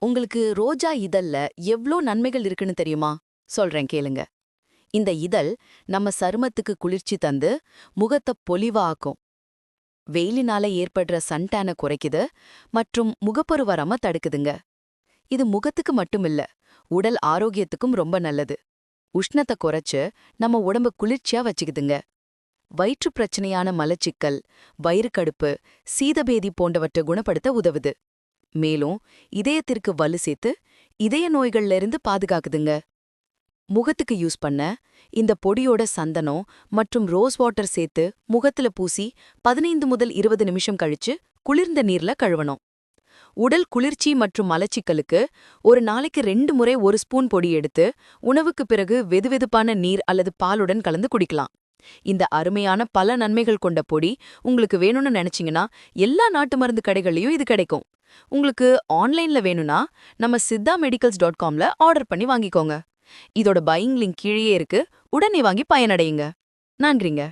உங்களுக்கு ரோஜா இதழ்ல எவ்ளோ நன்மைகள் இருக்குன்னு தெரியுமா? சொல்றேன் கேளுங்க. இந்த இதழ் நம்ம சருமத்துக்கு குளிர்ச்சி தந்து முகத்த பொலிவா ஆக்கும். வெயிலினால ஏற்படுற சன்டான குறைக்குது மற்றும் முகப்பரு வராம தடுக்குதுங்க. இது முகத்துக்கு மட்டுமில்ல, உடல் ஆரோக்கியத்துக்கும் ரொம்ப நல்லது. உஷ்ணத்தை குறைச்சு நம்ம உடம்ப குளிர்ச்சியா வச்சுக்குதுங்க. வயிற்று பிரச்சனையான மலச்சிக்கல், வயிறு கடுப்பு, சீதபேதி போன்றவற்றை குணப்படுத்த உதவுது. மேலும் இதயத்திற்கு வலு சேர்த்து இதய நோய்கள்ல இருந்து பாதுகாக்குதுங்க. முகத்துக்கு யூஸ் பண்ண இந்த பொடியோட சந்தனம் மற்றும் ரோஸ் வாட்டர் சேர்த்து முகத்துல பூசி 15 முதல் 20 நிமிஷம் கழிச்சு குளிர்ந்த நீர்ல கழுவணும். உடல் குளிர்ச்சி மற்றும் மலச்சிக்கலுக்கு ஒரு நாளைக்கு 2 முறை 1 ஸ்பூன் பொடி எடுத்து உணவுக்கு பிறகு வெதுவெதுப்பான நீர் அல்லது பாலுடன் கலந்து குடிக்கலாம். இந்த அருமையான பல நன்மைகள் கொண்ட பொடி உங்களுக்கு வேணும்னு நினைச்சீங்கன்னா எல்லா நாட்டு மருந்து கடைகள்லயும் இது கிடைக்கும். உங்களுக்கு ஆன்லைன்ல வேணும்னா நம்ம siddhamedicals.comல ஆர்டர் பண்ணி வாங்கிக்கோங்க. இதோட பையிங் லிங்க் கீழேயே இருக்கு. உடனே வாங்கி பயனடையுங்க. நன்றிங்க.